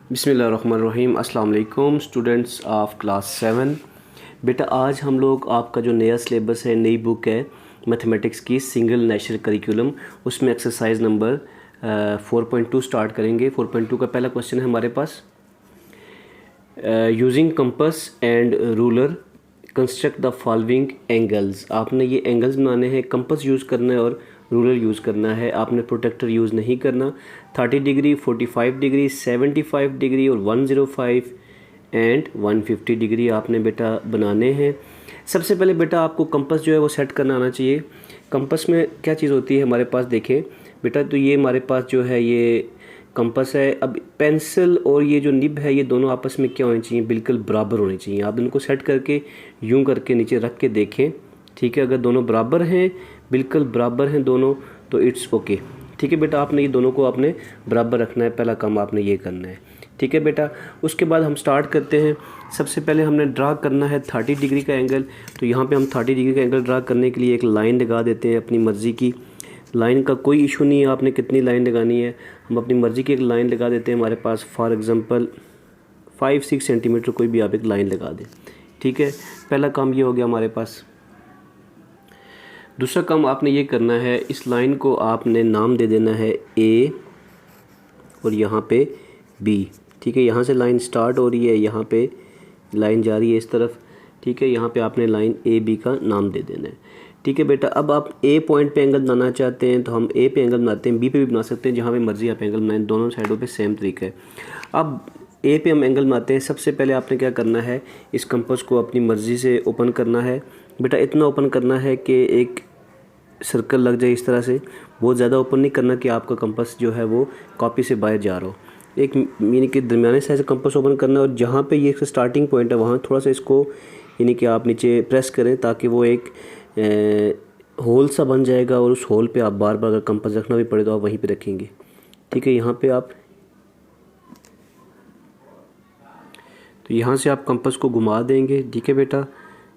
बिस्मिल्लाहिर्रहमानिर्रहीम। अस्सलाम वालेकुम स्टूडेंट्स ऑफ क्लास 7। बेटा आज हम लोग आपका जो नया सिलेबस है, नई बुक है मैथमेटिक्स की सिंगल नेशनल करिकुलम, उसमें एक्सरसाइज नंबर 4.2 स्टार्ट करेंगे। 4.2 का पहला क्वेश्चन है हमारे पास, using compass and ruler construct the following angles. आपने ये एंगल्स बनाने हैं, कंपस यूज़ करना है और रूलर यूज़ करना है। आपने प्रोटेक्टर यूज़ नहीं करना। 30 डिग्री, 45 डिग्री, 75 डिग्री और 105 एंड 150 डिग्री आपने बेटा बनाने हैं। सबसे पहले बेटा आपको कंपस जो है वो सेट करना आना चाहिए। कंपस में क्या चीज़ होती है हमारे पास, देखें बेटा, तो ये हमारे पास जो है ये कंपस है। अब पेंसिल और ये जो निब है ये दोनों आपस में क्या होनी चाहिए, बिल्कुल बराबर होनी चाहिए। आप इनको सेट करके यूं करके नीचे रख के देखें, ठीक है। अगर दोनों बराबर हैं, बिल्कुल बराबर हैं दोनों, तो इट्स ओके, ठीक है बेटा। आपने ये दोनों को आपने बराबर रखना है, पहला काम आपने ये करना है, ठीक है बेटा। उसके बाद हम स्टार्ट करते हैं। सबसे पहले हमने ड्रा करना है 30 डिग्री का एंगल। तो यहाँ पे हम 30 डिग्री का एंगल ड्रा करने के लिए एक लाइन लगा देते हैं अपनी मर्ज़ी की। लाइन का कोई इशू नहीं है, आपने कितनी लाइन लगानी है, हम अपनी मर्ज़ी की एक लाइन लगा देते हैं। हमारे पास फॉर एग्ज़ाम्पल 5-6 सेंटीमीटर कोई भी आप एक लाइन लगा दें, ठीक है। पहला काम ये हो गया हमारे पास। दूसरा काम आपने ये करना है, इस लाइन को आपने नाम दे देना है ए और यहाँ पे बी, ठीक है। यहाँ से लाइन स्टार्ट हो रही है, यहाँ पे लाइन जा रही है इस तरफ, ठीक है। यहाँ पे आपने लाइन ए बी का नाम दे देना है, ठीक है बेटा। अब आप ए पॉइंट पे एंगल बनाना चाहते हैं तो हम ए पे एंगल बनाते हैं, बी पे भी बना सकते हैं, जहाँ पे मर्जी आप एंगल बनाएं, दोनों साइडों पे सेम तरीका है। अब ए पे हम एंगल बनाते हैं। सबसे पहले आपने क्या करना है, इस कंपास को अपनी मर्ज़ी से ओपन करना है बेटा। इतना ओपन करना है कि एक सर्कल लग जाए इस तरह से, बहुत ज़्यादा ओपन नहीं करना कि आपका कंपास जो है वो कॉपी से बाहर जा रहा हो। एक यानी कि दरमियाने साइज का कंपास ओपन करना है और जहाँ पे ये स्टार्टिंग पॉइंट है वहाँ थोड़ा सा इसको यानी कि आप नीचे प्रेस करें ताकि वो एक होल सा बन जाएगा और उस होल पे आप बार बार अगर कंपास रखना भी पड़े तो आप वहीं पे रखेंगे, ठीक है। यहाँ पे आप तो यहाँ से आप कंपास को घुमा देंगे, ठीक है बेटा।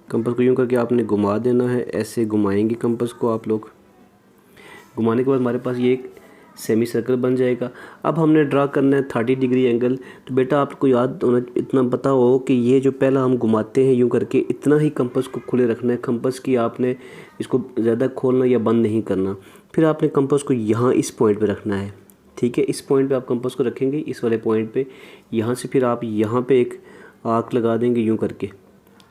कंपास को यूँ करके आपने घुमा देना है, ऐसे घुमाएंगे कंपास को आप लोग। घुमाने के बाद हमारे पास ये एक सेमी सर्कल बन जाएगा। अब हमने ड्रा करना है 30 डिग्री एंगल। तो बेटा आपको याद होना, इतना पता हो कि ये जो पहला हम घुमाते हैं यूँ करके, इतना ही कंपास को खुले रखना है। कंपास की आपने इसको ज़्यादा खोलना या बंद नहीं करना। फिर आपने कंपास को यहाँ इस पॉइंट पे रखना है, ठीक है। इस पॉइंट पे आप कंपास को रखेंगे, इस वाले पॉइंट पे। यहाँ से फिर आप यहाँ पे एक आर्क लगा देंगे यूँ करके,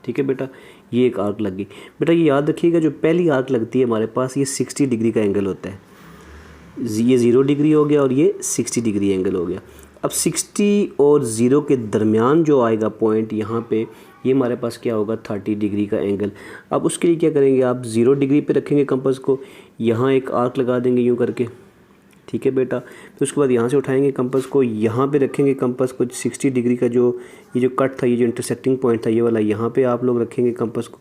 ठीक है बेटा। ये एक आर्क लग गई बेटा। ये याद रखिएगा, जो पहली आर्क लगती है हमारे पास ये 60 डिग्री का एंगल होता है। ये 0 डिग्री हो गया और ये 60 डिग्री एंगल हो गया। अब 60 और 0 के दरमियान जो आएगा पॉइंट यहाँ पे, ये हमारे पास क्या होगा, 30 डिग्री का एंगल। अब उसके लिए क्या करेंगे, आप 0 डिग्री पे रखेंगे कंपास को, यहाँ एक आर्क लगा देंगे यूँ करके, ठीक है बेटा। फिर उसके बाद यहाँ से उठाएंगे कंपास को, यहाँ पे रखेंगे कंपास को। 60 डिग्री का जो ये जो कट था, ये जो इंटरसेक्टिंग पॉइंट था ये वाला, यहाँ पे आप लोग रखेंगे कंपास को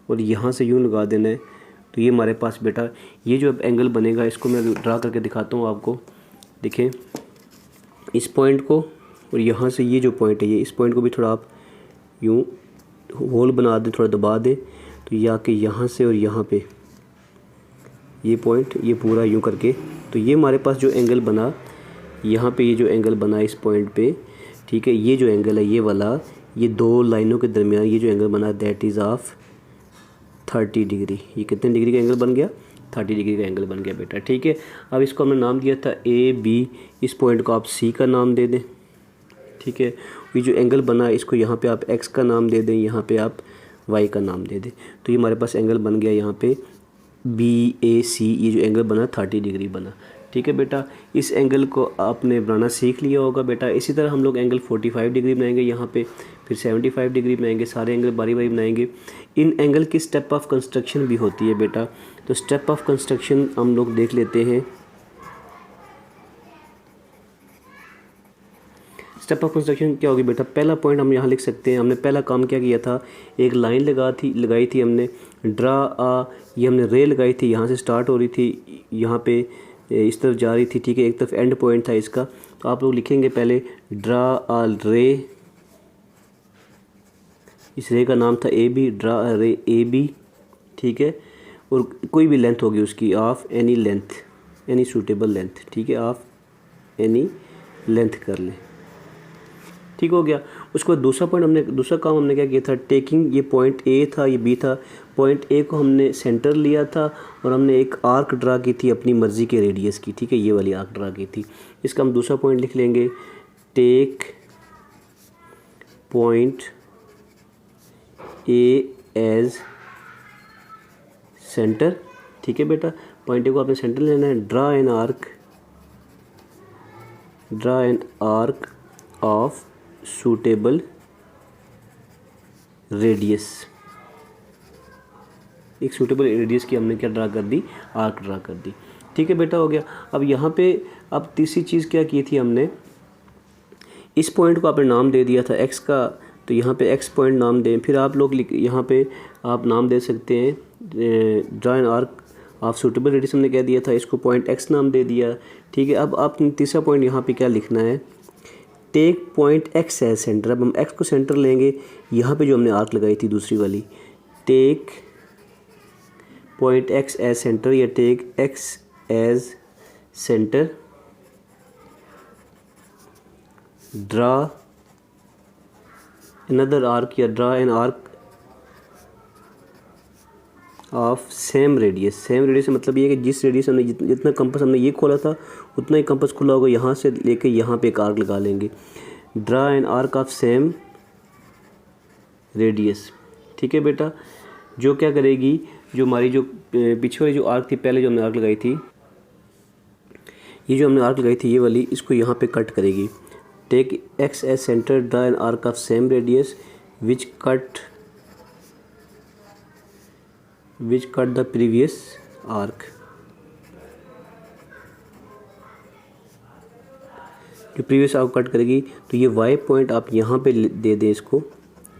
और यहाँ से यूँ लगा देना है। तो ये हमारे पास बेटा ये जो अब एंगल बनेगा, इसको मैं ड्रा करके दिखाता हूँ आपको। देखें इस पॉइंट को और यहाँ से ये जो पॉइंट है, ये इस पॉइंट को भी थोड़ा आप यूँ होल बना दें, थोड़ा दबा दें। तो ये आके यहाँ से और यहाँ पे ये पॉइंट, ये पूरा यूँ करके, तो ये हमारे पास जो एंगल बना, यहाँ पे ये जो एंगल बना इस पॉइंट पे, ठीक है। ये जो एंगल है ये वाला, ये दो लाइनों के दरमियान ये जो एंगल बना, दैट इज़ ऑफ 30 डिग्री। ये कितने डिग्री का एंगल बन गया, 30 डिग्री का एंगल बन गया बेटा, ठीक है। अब इसको हमने नाम दिया था ए बी, इस पॉइंट को आप सी का नाम दे दें, ठीक है। ये जो एंगल बना इसको यहाँ पे आप एक्स का नाम दे दें, यहाँ पे आप वाई का नाम दे दें। तो ये हमारे पास एंगल बन गया यहाँ पे BAC। ये जो एंगल बना 30 डिग्री बना, ठीक है बेटा। इस एंगल को आपने बनाना सीख लिया होगा बेटा। इसी तरह हम लोग एंगल 45 डिग्री बनाएंगे यहाँ पे, फिर 75 डिग्री बनाएंगे, सारे एंगल बारी बारी बनाएंगे। इन एंगल की स्टेप ऑफ कंस्ट्रक्शन भी होती है बेटा। तो स्टेप ऑफ कंस्ट्रक्शन हम लोग देख लेते हैं। स्टेप ऑफ कंस्ट्रक्शन क्या होगी बेटा, पहला पॉइंट हम यहाँ लिख सकते हैं। हमने पहला काम क्या किया था, एक लाइन लगाई थी हमने, ड्रा ये हमने रे लगाई थी, यहाँ से स्टार्ट हो रही थी, यहाँ पे इस तरफ जा रही थी, ठीक है। एक तरफ एंड पॉइंट था इसका। तो आप लोग लिखेंगे पहले ड्रा रे, इस रे का नाम था A B, draw ray A B, ठीक है। और कोई भी लेंथ होगी उसकी, of any length, any suitable length, ठीक है। ऑफ एनी लेंथ कर लें, ठीक हो गया। उसके बाद दूसरा काम हमने क्या किया था, टेकिंग, ये पॉइंट ए था, ये बी था, पॉइंट ए को हमने सेंटर लिया था और हमने एक आर्क ड्रा की थी अपनी मर्ज़ी के रेडियस की, ठीक है, ये वाली आर्क ड्रा की थी। इसका हम दूसरा पॉइंट लिख लेंगे, take point A as centre, ठीक है बेटा, पॉइंट ए को आपने सेंटर लेना है। Draw an arc of suitable radius, एक सूटेबल रेडियस की हमने क्या ड्रा कर दी, आर्क ड्रा कर दी, ठीक है बेटा, हो गया। अब यहाँ पे अब तीसरी चीज़ क्या की थी हमने, इस पॉइंट को आपने नाम दे दिया था एक्स का, तो यहाँ पे एक्स पॉइंट नाम दें। फिर आप लोग यहाँ पे आप नाम दे सकते हैं, draw an arc of suitable radius हमने कह दिया था, इसको पॉइंट एक्स नाम दे दिया, ठीक है। अब आपने तीसरा पॉइंट यहाँ पे क्या लिखना है, take point X as centre. अब हम एक्स को सेंटर लेंगे, यहाँ पे जो हमने आर्क लगाई थी दूसरी वाली, take point X as centre या take X as centre, draw another arc या draw an arc of same radius. Same radius मतलब ये है कि जिस रेडियस हमने जितना कंपास हमने ये खोला था उतना ही कंपास खुला होगा, यहाँ से लेके यहाँ पे एक आर्क लगा लेंगे, draw an arc of same radius, ठीक है बेटा। जो क्या करेगी, जो हमारी जो पीछे वाली जो आर्क थी, पहले जो हमने आर्क लगाई थी, ये जो हमने आर्क लगाई थी ये वाली, इसको यहाँ पे कट करेगी। Take X as centre, draw an arc of same radius which cut the previous arc. जो प्रीवियस आर्क कट करेगी, तो ये वाई पॉइंट आप यहाँ पे दे दें इसको,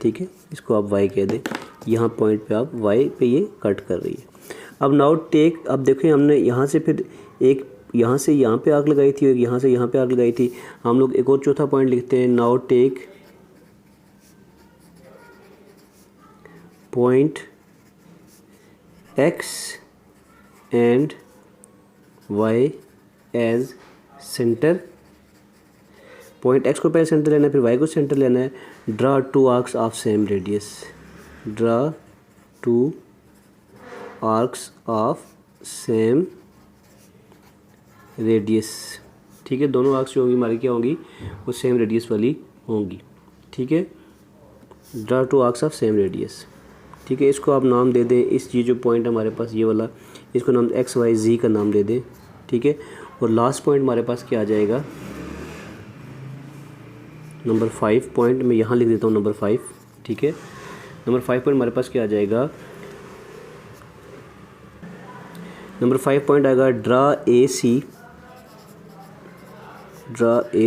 ठीक है, इसको आप वाई कह दें, यहाँ पॉइंट पे आप वाई पे ये कट कर रही है। अब नाउ टेक, अब देखें हमने यहाँ से फिर एक यहाँ से यहाँ पे आर्क लगाई थी और यहाँ से यहाँ पे आर्क लगाई थी, हम लोग एक और चौथा पॉइंट लिखते हैं, now take point X and Y as centre. Point X को पहले सेंटर लेना है, फिर वाई को सेंटर लेना है। Draw two arcs of same radius, draw two arcs of same radius, ठीक है, दोनों आर्क्स जो होंगी हमारी क्या होंगी, वो सेम रेडियस वाली होंगी, ठीक है। Draw two arcs of same radius, ठीक है। इसको आप नाम दे दें, इस ये जो पॉइंट हमारे पास ये वाला, इसको नाम एक्स वाई जी का नाम दे दें, ठीक है। और लास्ट पॉइंट हमारे पास क्या आ जाएगा, नंबर 5 पॉइंट, मैं यहाँ लिख देता हूँ नंबर 5, ठीक है। नंबर 5 पॉइंट हमारे पास क्या आ जाएगा, नंबर 5 पॉइंट आएगा, draw A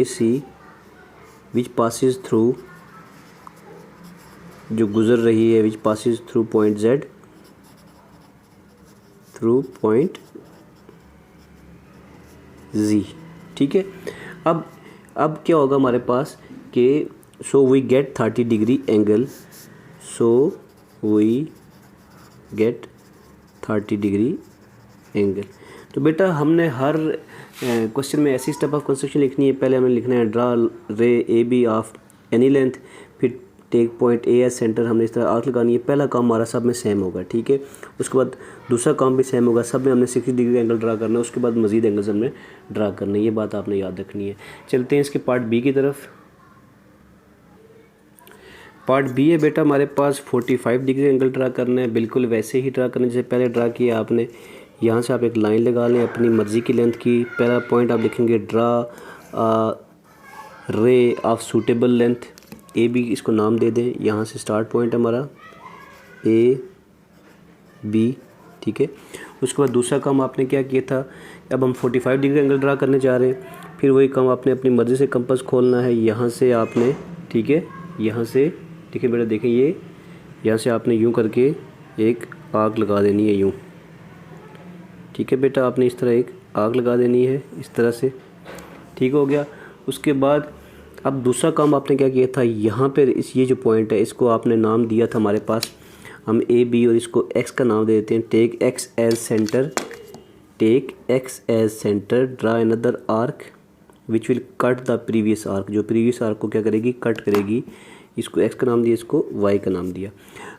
C which passes through, जो गुजर रही है, which passes through point Z, through point G, ठीक है। अब क्या होगा हमारे पास कि so we get 30 degree angle, so we get 30 degree angle. तो बेटा हमने हर क्वेश्चन में ऐसी स्टेप ऑफ कंस्ट्रक्शन लिखनी है। पहले हमें लिखना है draw ray A B of any length, फिर take point A as centre, हमने इस तरह आर्क लगानी है। पहला काम हमारा सब में सेम होगा, ठीक है। उसके बाद दूसरा काम भी सेम होगा, सब में हमने 60 डिग्री एंगल ड्रा करना है। उसके बाद मजीद एंगल्स हमने ड्रा करने, ये बात आपने याद रखनी है। चलते हैं इसके पार्ट बी की तरफ। पार्ट बी है बेटा हमारे पास 45 डिग्री एंगल ड्रा करना है, बिल्कुल वैसे ही ड्रा करना जैसे पहले ड्रा किया आपने। यहाँ से आप एक लाइन लगा लें अपनी मर्ज़ी की लेंथ की। पहला पॉइंट आप लिखेंगे draw ray of suitable length A B, इसको नाम दे दें। यहाँ से स्टार्ट पॉइंट हमारा ए बी, ठीक है। उसके बाद दूसरा काम आपने क्या किया था, अब हम 45 डिग्री एंगल ड्रा करने जा रहे हैं। फिर वही काम आपने अपनी मर्ज़ी से कंपास खोलना है। यहाँ से आपने, ठीक है, यहाँ से देखिए बेटा, देखें ये यहाँ से आपने यूँ करके एक आग लगा देनी है, यूँ, ठीक है बेटा। आपने इस तरह एक आग लगा देनी है इस तरह से, ठीक हो गया। उसके बाद अब दूसरा काम आपने क्या किया था, यहाँ पर इस ये जो पॉइंट है इसको आपने नाम दिया था हमारे पास, हम ए बी, और इसको एक्स का नाम दे देते हैं। Take X as centre, take X as centre, draw another arc which will cut the previous arc, जो प्रीवियस आर्क को क्या करेगी, कट करेगी। इसको एक्स का नाम दिया, इसको वाई का नाम दिया।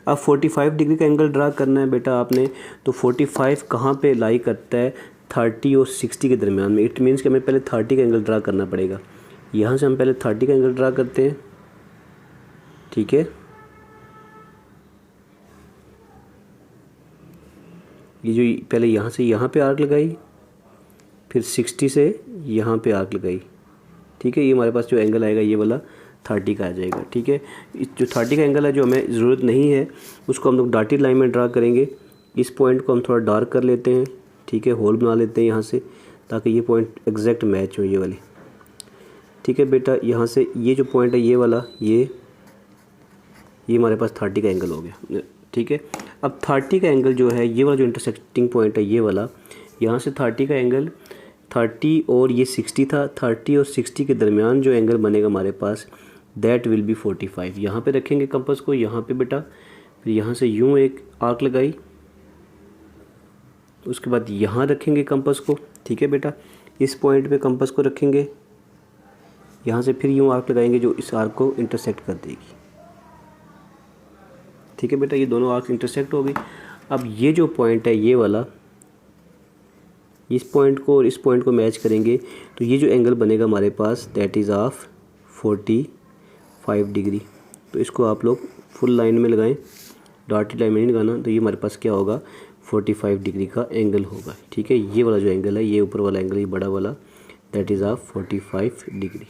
अब 45 डिग्री का एंगल ड्रा करना है बेटा आपने, तो 45 कहाँ पे लाई करता है, 30 और 60 के दरमियान में। इट मीन्स कि हमें पहले 30 का एंगल ड्रा करना पड़ेगा। यहाँ से हम पहले 30 का एंगल ड्रा करते हैं, ठीक है। ये जो पहले यहाँ से यहाँ पे आर्क लगाई, फिर 60 से यहाँ पे आर्क लगाई, ठीक है। ये हमारे पास जो एंगल आएगा ये वाला 30 का आ जाएगा, ठीक है। जो 30 का एंगल है, जो हमें ज़रूरत नहीं है, उसको हम लोग डॉटेड लाइन में ड्रा करेंगे। इस पॉइंट को हम थोड़ा डार्क कर लेते हैं, ठीक है, होल बना लेते हैं यहाँ से, ताकि ये पॉइंट एग्जैक्ट मैच हो ये वाली, ठीक है बेटा। यहाँ से ये जो पॉइंट है ये वाला, ये हमारे पास 30 का एंगल हो गया, ठीक है। अब 30 का एंगल जो है, ये वाला जो इंटरसेक्टिंग पॉइंट है ये वाला, यहाँ से 30 का एंगल, 30 और ये 60 था, 30 और 60 के दरमियान जो एंगल बनेगा हमारे पास, दैट विल बी 45। यहाँ पे रखेंगे कंपास को, यहाँ पे बेटा, फिर यहाँ से यूँ एक आर्क लगाई, उसके बाद यहाँ रखेंगे कंपास को, ठीक है बेटा। इस पॉइंट पे कंपास को रखेंगे, यहाँ से फिर यूँ आर्क लगाएंगे जो इस आर्क को इंटरसेक्ट कर देगी, ठीक है बेटा। ये दोनों आर्क इंटरसेक्ट हो गई। अब ये जो पॉइंट है ये वाला, इस पॉइंट को और इस पॉइंट को मैच करेंगे, तो ये जो एंगल बनेगा हमारे पास, दैट इज़ ऑफ 45 डिग्री। तो इसको आप लोग फुल लाइन में लगाएं, डॉटेड लाइन में नहीं लगाना। तो ये हमारे पास क्या होगा, 45 डिग्री का एंगल होगा, ठीक है। ये वाला जो एंगल है, ये ऊपर वाला एंगल, ये बड़ा वाला, दैट इज़ ऑफ 45 डिग्री,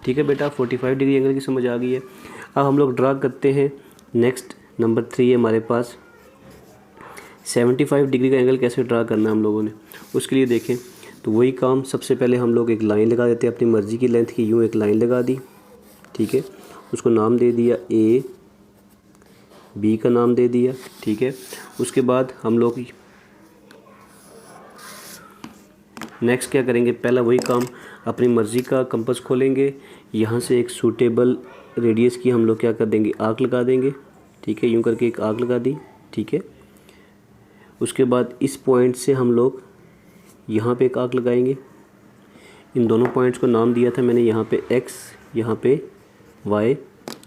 ठीक है बेटा। 45 डिग्री एंगल की समझ आ गई है। अब हम लोग ड्रा करते हैं नेक्स्ट नंबर 3 है हमारे पास, 75 डिग्री का एंगल कैसे ड्रा करना है हम लोगों ने। उसके लिए देखें तो वही काम, सबसे पहले हम लोग एक लाइन लगा देते हैं अपनी मर्ज़ी की लेंथ की, यूँ एक लाइन लगा दी, ठीक है। उसको नाम दे दिया ए, बी का नाम दे दिया, ठीक है। उसके बाद हम लोग नेक्स्ट क्या करेंगे, पहला वही काम, अपनी मर्ज़ी का कंपास खोलेंगे, यहाँ से एक सूटेबल रेडियस की हम लोग क्या कर देंगे, आर्क लगा देंगे, ठीक है। यूँ करके एक आर्क लगा दी, ठीक है। उसके बाद इस पॉइंट से हम लोग यहाँ पे एक आर्क लगाएंगे। इन दोनों पॉइंट्स को नाम दिया था मैंने, यहाँ पे x, यहाँ पे y,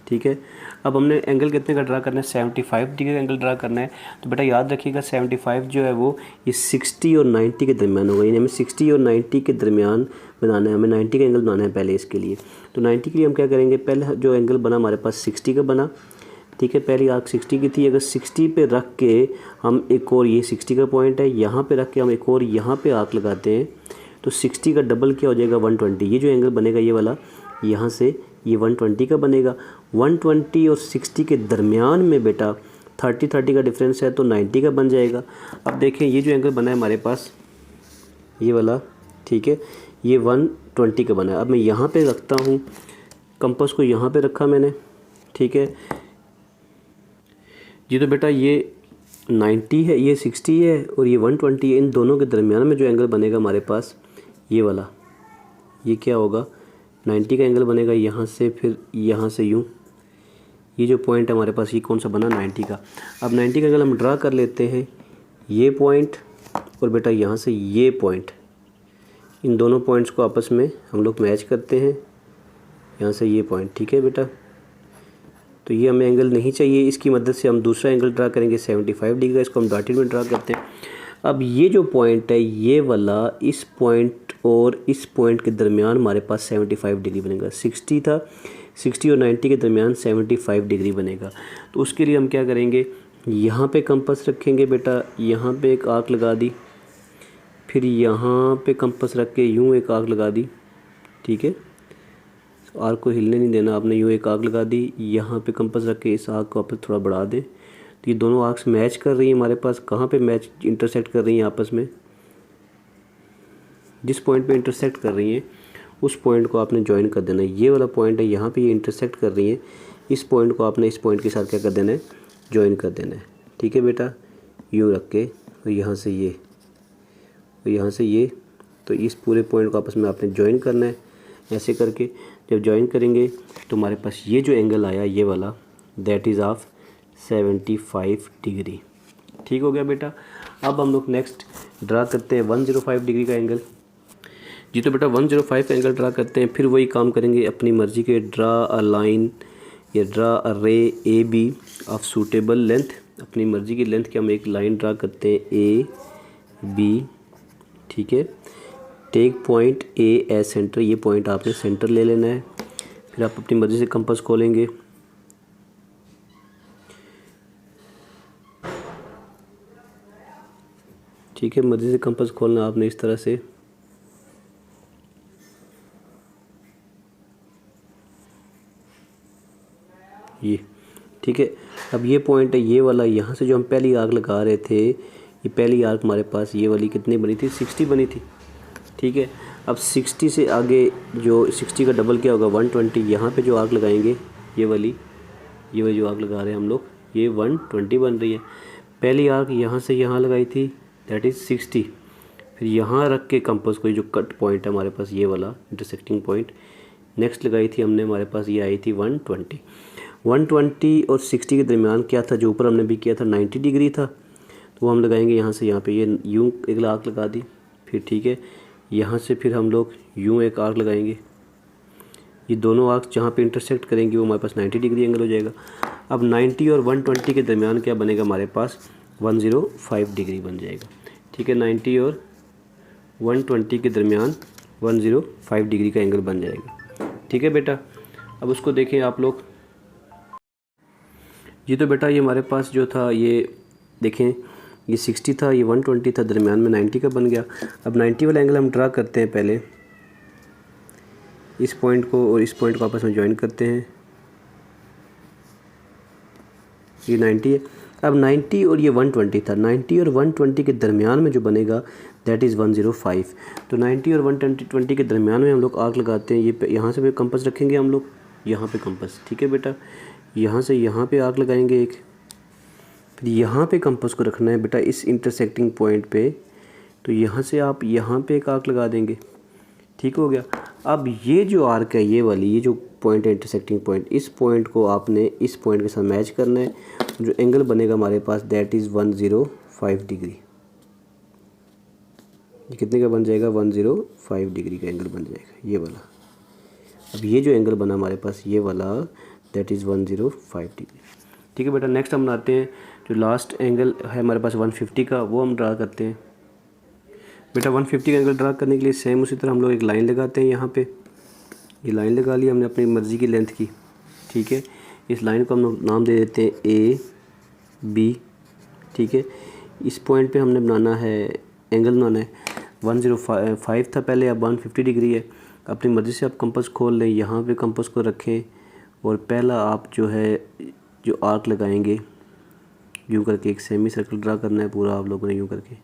ठीक है। अब हमने एंगल कितने का ड्रा करना है, 75 डिग्री का एंगल ड्रा करना है। तो बेटा याद रखिएगा 75 जो है वो ये 60 और 90 के दरमियान होगा, यानी हमें 60 और 90 के दरमियान बनाना है, हमें 90 का एंगल बनाना है पहले इसके लिए। तो 90 के लिए हम क्या करेंगे, पहले जो एंगल बना हमारे पास 60 का बना, ठीक है। पहली आर्क 60 की थी, अगर 60 पे रख के हम एक और, ये 60 का पॉइंट है, यहाँ पे रख के हम एक और यहाँ पे आर्क लगाते हैं, तो 60 का डबल क्या हो जाएगा, 120। ये जो एंगल बनेगा ये वाला, यहाँ से ये 120 का बनेगा। 120 और 60 के दरमियान में बेटा 30 का डिफरेंस है, तो 90 का बन जाएगा। अब देखें ये जो एंगल बना है हमारे पास ये वाला, ठीक है, ये 120 का बना है। अब मैं यहाँ पे रखता हूँ कंपास को, यहाँ पे रखा मैंने, ठीक है जी। तो बेटा ये 90 है, ये 60 है और ये 120 है, इन दोनों के दरमियान में जो एंगल बनेगा हमारे पास ये वाला, ये क्या होगा, 90 का एंगल बनेगा। यहाँ से फिर यहाँ से यूँ, ये जो पॉइंट है हमारे पास, ये कौन सा बना, 90 का। अब 90 का एंगल हम ड्रा कर लेते हैं, ये पॉइंट और बेटा यहाँ से ये पॉइंट, इन दोनों पॉइंट्स को आपस में हम लोग मैच करते हैं, यहाँ से ये पॉइंट, ठीक है बेटा। तो ये हमें एंगल नहीं चाहिए, इसकी मदद से हम दूसरा एंगल ड्रा करेंगे 75 डिग्री का, इसको हम डॉटेड में ड्रा करते हैं। अब ये जो पॉइंट है ये वाला, इस पॉइंट और इस पॉइंट के दरमियान हमारे पास 75 डिग्री बनेगा। 60 था, 60 और 90 के दरमियान 75 डिग्री बनेगा। तो उसके लिए हम क्या करेंगे, यहाँ पे कंपास रखेंगे बेटा, यहाँ पे एक आर्क लगा दी, फिर यहाँ पे कंपास रख के यूँ एक आर्क लगा दी, ठीक है। आर्क को हिलने नहीं देना आपने, यूँ एक आर्क लगा दी, यहाँ पे कंपास रख के इस आर्क को वापस थोड़ा बढ़ा दें। तो ये दोनों आर्क्स मैच कर रही हैं हमारे पास, कहाँ पे मैच इंटरसेक्ट कर रही हैं आपस में, जिस पॉइंट पे इंटरसेक्ट कर रही हैं उस पॉइंट को आपने ज्वाइन कर देना है। ये वाला पॉइंट है, यहाँ पे ये इंटरसेक्ट कर रही हैं, इस पॉइंट को आपने इस पॉइंट के साथ क्या कर देना है, ज्वाइन कर देना है, ठीक है बेटा। यूँ रख के और यहाँ से ये और यहाँ से ये, तो इस पूरे पॉइंट को आपस में आपने ज्वाइन करना है। ऐसे करके जब ज्वाइन करेंगे तो हमारे पास ये जो एंगल आया ये वाला, दैट इज़ ऑफ 75 डिग्री, ठीक हो गया बेटा। अब हम लोग नेक्स्ट ड्रा करते हैं 105 डिग्री का एंगल। जी तो बेटा 105 एंगल ड्रा करते हैं, फिर वही काम करेंगे अपनी मर्ज़ी के। ड्रा अ लाइन या draw a ray A B of suitable length, अपनी मर्ज़ी की लेंथ की हम एक लाइन ड्रा करते हैं ए बी, ठीक है। Take point A as centre, ये पॉइंट आपने सेंटर ले लेना है। फिर आप अपनी मर्ज़ी से कंपास खोलेंगे, ठीक है। मर्ज़ी से कंपास खोलना आपने इस तरह से, ये ठीक है। अब ये पॉइंट है ये वाला, यहाँ से जो हम पहली आर्क लगा रहे थे, ये पहली आर्क हमारे पास ये वाली कितनी बनी थी, 60 बनी थी, ठीक है। अब 60 से आगे जो 60 का डबल क्या होगा 120, यहाँ पे जो आर्क लगाएंगे ये वाली जो आर्क लगा रहे हैं हम लोग, ये 120 बन रही है। पहली आर्क यहाँ से यहाँ लगाई थी, दैट इज़ 60। फिर यहाँ रख के कंपास को जो कट पॉइंट है हमारे पास ये वाला इंटरसेक्टिंग पॉइंट, नेक्स्ट लगाई थी हमने, हमारे पास ये आई थी 120। 120 और 60 के दरमियान क्या था, जो ऊपर हमने भी किया था 90 डिग्री था, तो वो हम लगाएंगे यहाँ से यहाँ पे, ये यूँ एक आर्क लगा दी। फिर ठीक है, यहाँ से फिर हम लोग यूँ एक आर्क लगाएंगे। ये दोनों आर्क जहाँ पे इंटरसेक्ट करेंगे वो हमारे पास 90 डिग्री एंगल हो जाएगा। अब 90 और 120 के दरमियान क्या बनेगा हमारे पास, 105 डिग्री बन जाएगा, ठीक है। 90 और 120 के दरमियान 105 डिग्री का एंगल बन जाएगा, ठीक है बेटा। अब उसको देखें आप लोग। जी तो बेटा ये हमारे पास जो था, ये देखें, ये 60 था, ये 120 था, दरमियान में 90 का बन गया। अब 90 वाला एंगल हम ड्रा करते हैं, पहले इस पॉइंट को और इस पॉइंट को आपस में ज्वाइन करते हैं, ये 90 है। अब 90 और ये 120 था, 90 और 120 के दरमियान में जो बनेगा दैट इज़ 105। तो 90 और 120 के दरमियान में हम लोग आर्क लगाते हैं। ये यहाँ से भी कंपास रखेंगे हम लोग, यहाँ पे कंपास, ठीक है बेटा। यहाँ से यहाँ पे आर्क लगाएंगे एक, फिर यहाँ पे कंपास को रखना है बेटा इस इंटरसेक्टिंग पॉइंट पे, तो यहाँ से आप यहाँ पे एक आर्क लगा देंगे, ठीक हो गया। अब ये जो आर्क है ये वाली, ये जो पॉइंट है इंटरसेक्टिंग पॉइंट, इस पॉइंट को आपने इस पॉइंट के साथ मैच करना है। जो एंगल बनेगा हमारे पास दैट इज़ 105 डिग्री। ये कितने का बन जाएगा, 105 डिग्री का एंगल बन जाएगा ये वाला। अब ये जो एंगल बना हमारे पास ये वाला दैट इज़ 105 डिग्री, ठीक है बेटा। नेक्स्ट हम बनाते हैं जो लास्ट एंगल है हमारे पास 150 का, वो हम ड्रा करते हैं बेटा। 150 का एंगल ड्रा करने के लिए सेम उसी तरह हम लोग एक लाइन लगाते हैं। यहाँ पे ये लाइन लगा ली हमने अपनी मर्ज़ी की लेंथ की, ठीक है। इस लाइन को हम लोग नाम दे देते हैं ए बी, ठीक है। इस पॉइंट पे हमने बनाना है एंगल, बनाना है 105 था पहले, अब 150 डिग्री है। अपनी मर्ज़ी से आप कंपास खोल लें, यहाँ पे कंपास को रखें और पहला आप जो है जो आर्क लगाएंगे यूँ करके, एक सेमी सर्कल ड्रा करना है पूरा आप लोगों ने यूँ करके,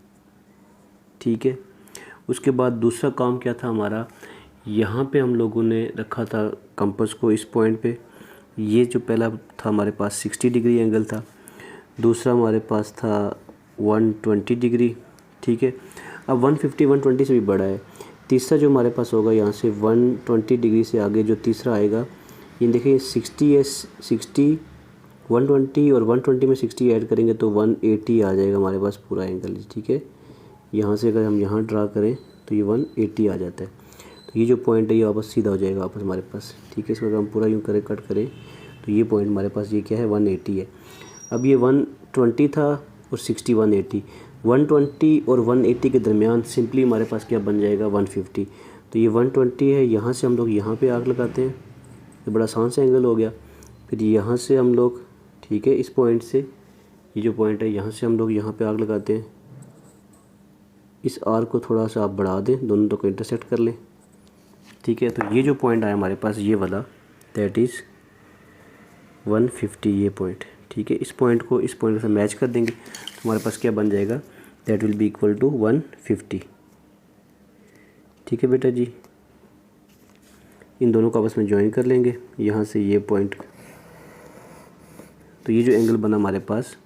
ठीक है। उसके बाद दूसरा काम क्या था हमारा, यहाँ पे हम लोगों ने रखा था कंपास को इस पॉइंट पे। ये जो पहला था हमारे पास 60 डिग्री एंगल था, दूसरा हमारे पास था 120 डिग्री, ठीक है। अब 150 120 से भी बड़ा है। तीसरा जो हमारे पास होगा यहाँ से 120 डिग्री से आगे जो तीसरा आएगा, ये देखिए 60 है, 60 120 और 120 में 60 ऐड करेंगे तो 180 आ जाएगा हमारे पास पूरा एंगल, ठीक है। यहाँ से अगर हम यहाँ ड्रा करें तो ये 180 आ जाता है। तो ये जो पॉइंट है ये वापस सीधा हो जाएगा वापस हमारे पास, ठीक है। इसको अगर हम पूरा यूँ करें, कट करें, तो ये पॉइंट हमारे पास ये क्या है, 180 है। अब ये 120 था और 60 180, 120 और 180 के दरमियान सिंपली हमारे पास क्या बन जाएगा, 150। तो ये 120 है, यहाँ से हम लोग यहाँ पे आर्क लगाते हैं, ये बड़ा आसान सा एंगल हो गया। फिर यहाँ से हम लोग, ठीक है, इस पॉइंट से ये जो पॉइंट है यहाँ से हम लोग यहाँ पे आर्क लगाते हैं। इस आर्क को थोड़ा सा आप बढ़ा दें, दोनों को इंटरसेक्ट कर लें, ठीक है। तो ये जो पॉइंट आया हमारे पास ये वाला दैट इज़ 150, ये पॉइंट, ठीक है। इस पॉइंट को इस पॉइंट से मैच कर देंगे तो हमारे पास क्या बन जाएगा, that will be equal to 150, ठीक है बेटा जी। इन दोनों को आपस में ज्वाइन कर लेंगे यहाँ से ये पॉइंट। तो ये जो एंगल बना हमारे पास,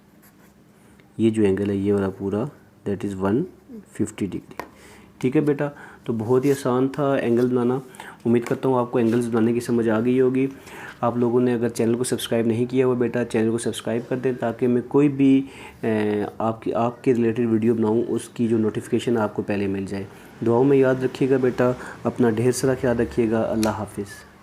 ये जो एंगल है ये वाला पूरा दैट इज़ 150 डिग्री, ठीक है बेटा। तो बहुत ही आसान था एंगल बनाना। उम्मीद करता हूँ आपको एंगल्स बनाने की समझ आ गई होगी। आप लोगों ने अगर चैनल को सब्सक्राइब नहीं किया हुआ बेटा, चैनल को सब्सक्राइब कर दें ताकि मैं कोई भी आपके रिलेटेड वीडियो बनाऊँ उसकी जो नोटिफिकेशन आपको पहले मिल जाए। दुआओं में याद रखिएगा बेटा, अपना ढेर सारा ख्याल रखिएगा। अल्लाह हाफिज़।